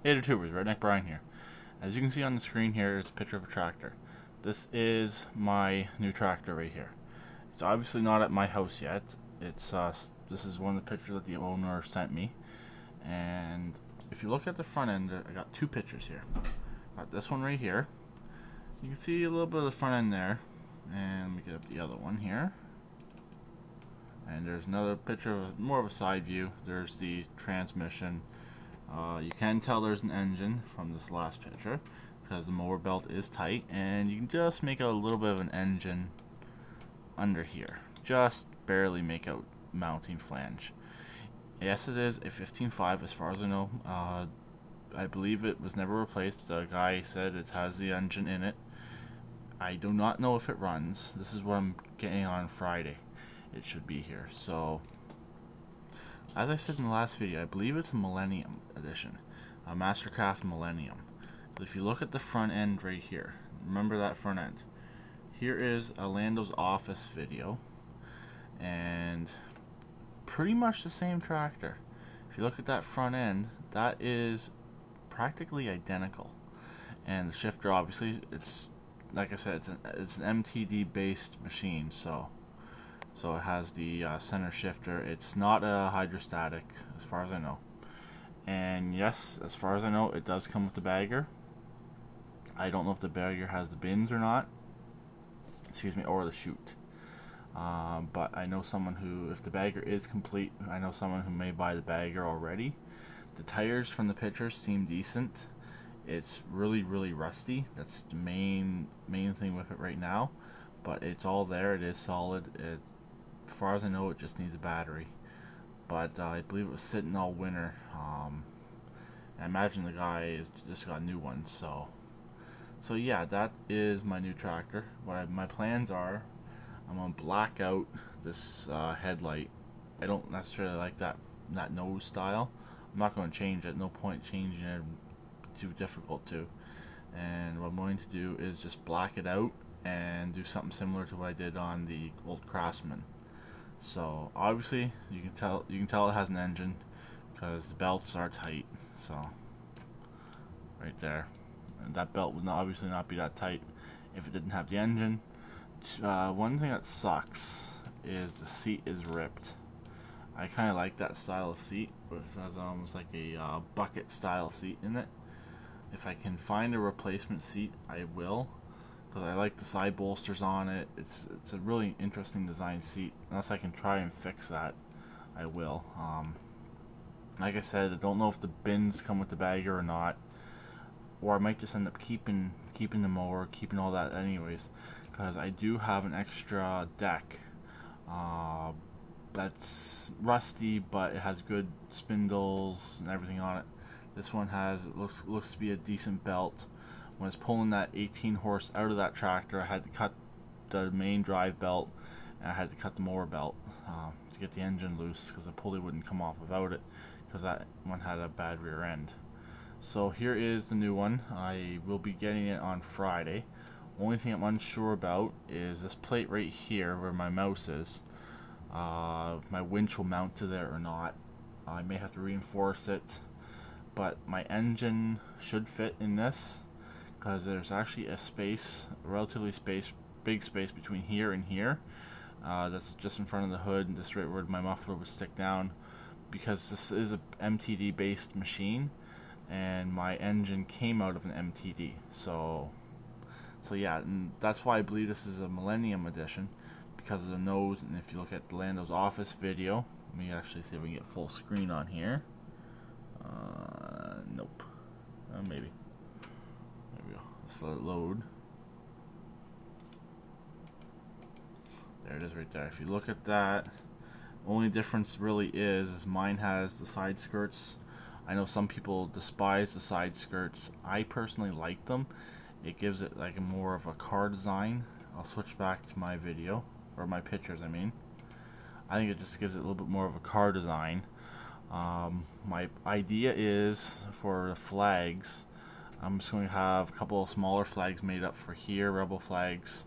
Hey there tubers, Redneck Brian here. As you can see on the screen here is a picture of a tractor. This is my new tractor right here. It's obviously not at my house yet. This is one of the pictures that the owner sent me. And if you look at the front end, I got two pictures here. Got this one right here. You can see a little bit of the front end there. And let me get up the other one here. And there's another picture of more of a side view. There's the transmission. You can tell there's an engine from this last picture because the mower belt is tight, and you can just make out a little bit of an engine under here. Just barely make out mounting flange. Yes, it is a 15.5 as far as I know. I believe it was never replaced. The guy said it has the engine in it. I do not know if it runs. This is what I'm getting on Friday. It should be here. So as I said in the last video, I believe it's a Millennium Edition, a Mastercraft Millennium. But if you look at the front end right here, remember that front end. Here is a Lando's Office video, and pretty much the same tractor. If you look at that front end, that is practically identical. And the shifter, obviously, it's like I said, it's an MTD based machine, so it has the center shifter. It's not a hydrostatic, as far as I know. And yes, as far as I know, it does come with the bagger. I don't know if the bagger has the bins or not. Excuse me, or the chute. But I know someone who, if the bagger is complete, I know someone who may buy the bagger already. The tires from the pictures seem decent. It's really, really rusty. That's the main thing with it right now. But it's all there. It is solid. As far as I know, it just needs a battery. But I believe it was sitting all winter. I imagine the guy has just got a new one. So yeah, that is my new tractor. My plans are, I'm gonna black out this headlight. I don't necessarily like that nose style. I'm not going to change it. No point changing it. Too difficult to. And what I'm going to do is just black it out and do something similar to what I did on the old Craftsman. So obviously you can tell it has an engine because the belts are tight. So right there, and that belt would obviously not be that tight if it didn't have the engine. One thing that sucks is the seat is ripped. I kind of like that style of seat, which has almost like a bucket style seat in it. If I can find a replacement seat, I will, because I like the side bolsters on it. It's a really interesting design seat. Unless I can try and fix that, I will. Like I said, I don't know if the bins come with the bagger or not, or I might just end up keeping the mower, keeping all that anyways, because I do have an extra deck that's rusty, but it has good spindles and everything on it. This one has, it looks to be a decent belt. When I was pulling that 18 horse out of that tractor, I had to cut the main drive belt, and I had to cut the mower belt to get the engine loose, because the pulley wouldn't come off without it, because that one had a bad rear end. So here is the new one. I will be getting it on Friday. Only thing I'm unsure about is this plate right here where my mouse is. If my winch will mount to there or not. I may have to reinforce it, but my engine should fit in this, because there's actually a relatively big space between here and here. That's just in front of the hood, and just right where my muffler would stick down, because this is a MTD based machine, and my engine came out of an MTD. So yeah, and that's why I believe this is a Millennium Edition, because of the nose. And if you look at the Lando's Office video, let me actually see if we can get full screen on here. Nope. Maybe. There we go. Let's let it load. There it is right there. If you look at that, only difference really is mine has the side skirts. I know some people despise the side skirts. I personally like them. It gives it like more of a car design. I'll switch back to my video, or my pictures I mean. I think it just gives it a little bit more of a car design. My idea is for the flags, I'm just going to have a couple of smaller flags made up for here, rebel flags,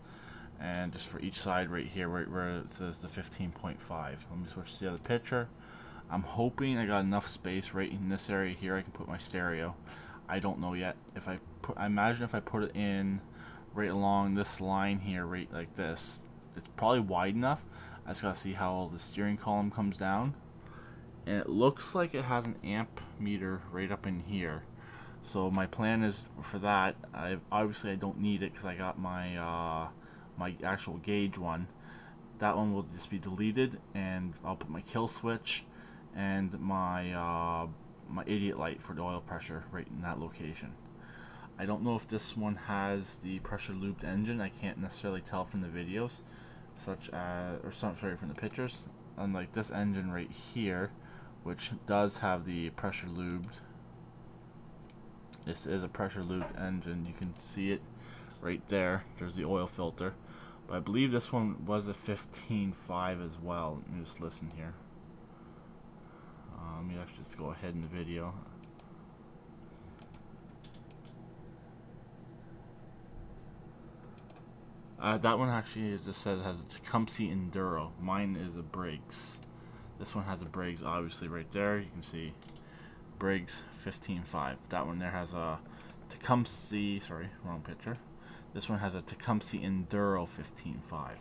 and just for each side right here where it says the 15.5. Let me switch to the other picture. I'm hoping I got enough space right in this area here I can put my stereo. I don't know yet. I imagine if I put it in right along this line here, right like this, it's probably wide enough. I just gotta see how the steering column comes down. And it looks like it has an amp meter right up in here. So my plan is for that. Obviously I don't need it because I got my my actual gauge one. That one will just be deleted, and I'll put my kill switch and my idiot light for the oil pressure right in that location. I don't know if this one has the pressure lubed engine. I can't necessarily tell from the videos, sorry, from the pictures. Unlike this engine right here, which does have the pressure lubed. This is a pressure lubed engine. You can see it right there. There's the oil filter. But I believe this one was a 15.5 as well. Let me just listen here. Let me actually just go ahead in the video. That one actually just says it has a Tecumseh Enduro. Mine is a Briggs. This one has a Briggs, obviously right there. You can see Briggs 15.5. That one there has a Tecumseh, sorry, wrong picture. This one has a Tecumseh Enduro 15.5.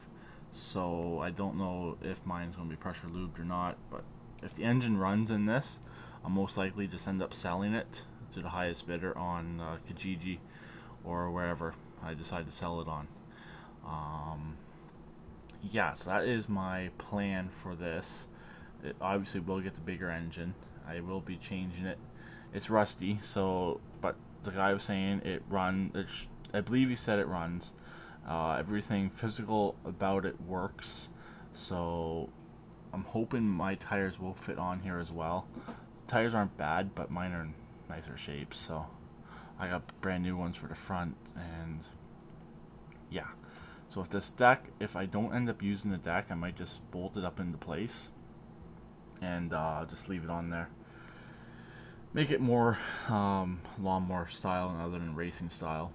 So I don't know if mine's going to be pressure lubed or not, but if the engine runs in this, I'll most likely just end up selling it to the highest bidder on Kijiji or wherever I decide to sell it on. Yeah, so that is my plan for this. It obviously will get the bigger engine. I will be changing it. It's rusty, so, but the guy was saying I believe he said it runs. Everything physical about it works, so I'm hoping my tires will fit on here as well. Tires aren't bad, but mine are in nicer shapes, so I got brand new ones for the front, and yeah. So if I don't end up using the deck, I might just bolt it up into place and just leave it on there. Make it more lawnmower style other than racing style.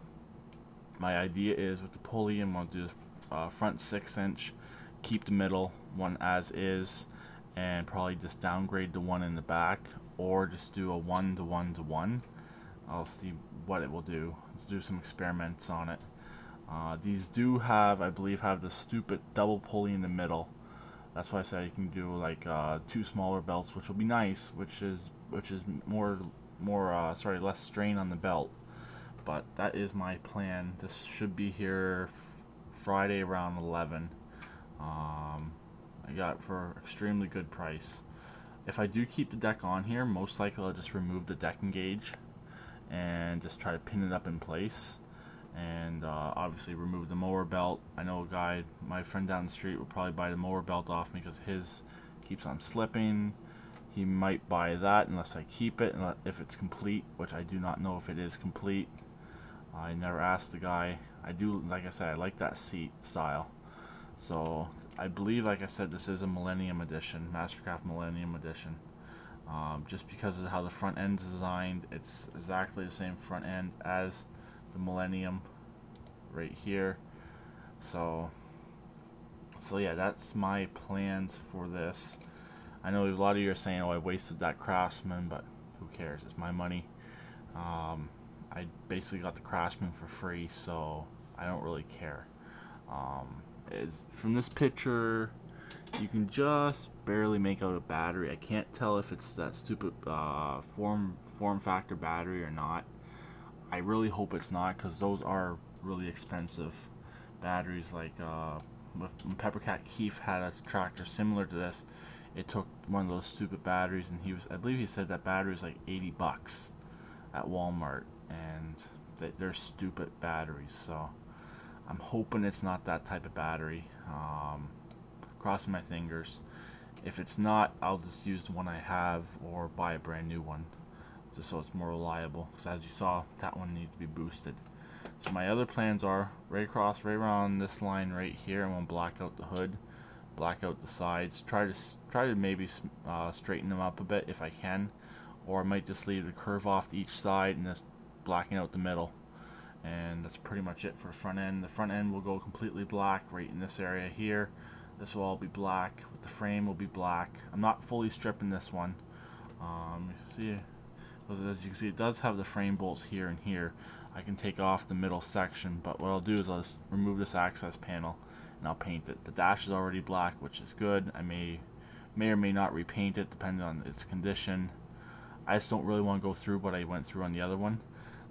My idea is with the pulley, I'm going to do the front 6-inch, keep the middle one as is, and probably just downgrade the one in the back, or just do a 1-to-1-to-1. I'll see what it will do. Let's do some experiments on it. These do I believe, have the stupid double pulley in the middle. That's why I said you can do like 2 smaller belts, which will be nice, which is less strain on the belt. But that is my plan. This should be here Friday around 11. I got it for extremely good price. If I do keep the deck on here, most likely I'll just remove the decking gauge and just try to pin it up in place. And obviously remove the mower belt. I know a guy, my friend down the street, will probably buy the mower belt off me because his keeps on slipping. He might buy that unless I keep it, if it's complete, which I do not know if it is complete. I never asked the guy. I do, like I said, I like that seat style. So I believe, like I said, this is a Millennium Edition, Mastercraft Millennium Edition. Just because of how the front end is designed, it's exactly the same front end as the Millennium right here. So yeah, that's my plans for this. I know a lot of you are saying, oh, I wasted that Craftsman, but who cares? It's my money. I basically got the Craftsman for free, so I don't really care. From this picture, you can just barely make out a battery. I can't tell if it's that stupid form factor battery or not. I really hope it's not, because those are really expensive batteries. Like when Peppercat Keith had a tractor similar to this, it took one of those stupid batteries, and I believe he said that battery was like $80 at Walmart, and they're stupid batteries. So I'm hoping it's not that type of battery. Crossing my fingers. If it's not, I'll just use the one I have or buy a brand new one, just so it's more reliable, because as you saw, that one needs to be boosted. So my other plans are right around this line right here. I'm going to black out the hood, black out the sides, try to maybe straighten them up a bit if I can, or I might just leave the curve off to each side and just blacking out the middle. And that's pretty much it for the front end. The front end will go completely black right in this area here. This will all be black. With the frame will be black. I'm not fully stripping this one. You see, as you can see, it does have the frame bolts here and here. I can take off the middle section, but what I'll do is I'll just remove this access panel and I'll paint it. The dash is already black, which is good. I may or may not repaint it depending on its condition. I just don't really want to go through what I went through on the other one.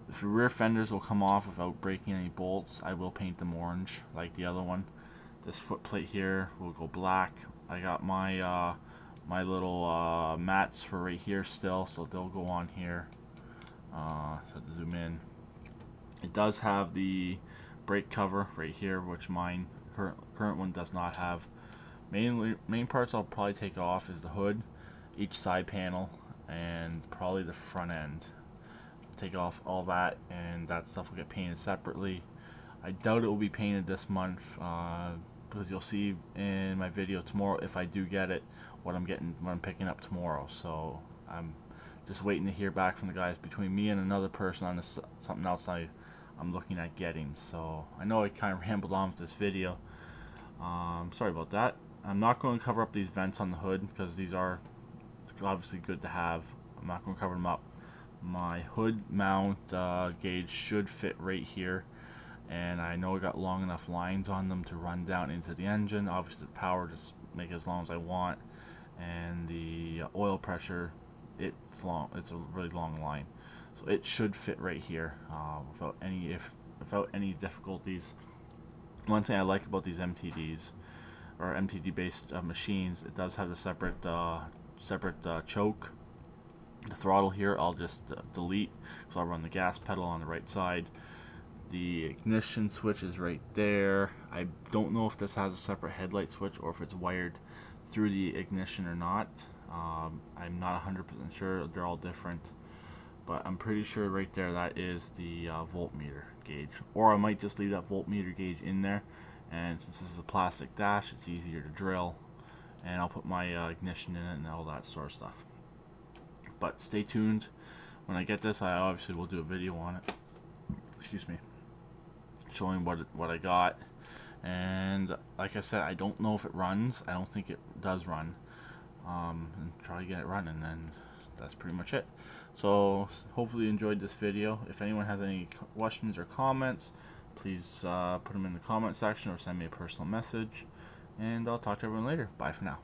If the rear fenders will come off without breaking any bolts, I will paint them orange like the other one. This foot plate here will go black. I got my my little mats for right here still, so they'll go on here. So to zoom in, it does have the brake cover right here, which mine current one does not have. Main parts I'll probably take off is the hood, each side panel, and probably the front end. Take off all that, and that stuff will get painted separately. I doubt it will be painted this month, because you'll see in my video tomorrow, if I do get it, what I'm picking up tomorrow. So I'm just waiting to hear back from the guys. Between me and another person on this, something else I'm looking at getting. So I know I kind of rambled on with this video. Sorry about that. I'm not going to cover up these vents on the hood because these are obviously good to have. I'm not going to cover them up. My hood mount gauge should fit right here, and I know I got long enough lines on them to run down into the engine. Obviously the power, just make it as long as I want, and the oil pressure, it's long. It's a really long line, so it should fit right here without any difficulties. One thing I like about these MTDs or MTD based machines, it does have a separate choke. The throttle here I'll just delete, so I'll run the gas pedal on the right side. The ignition switch is right there. I don't know if this has a separate headlight switch or if it's wired through the ignition or not. I'm not 100% sure. They're all different, but I'm pretty sure right there that is the voltmeter gauge. Or I might just leave that voltmeter gauge in there, and since this is a plastic dash, it's easier to drill, and I'll put my ignition in it and all that sort of stuff. But stay tuned. When I get this, I obviously will do a video on it. Excuse me, showing what I got. And like I said, I don't know if it runs. I don't think it does run. And try to get it running, and that's pretty much it. So hopefully you enjoyed this video. If anyone has any questions or comments, please put them in the comment section or send me a personal message. And I'll talk to everyone later. Bye for now.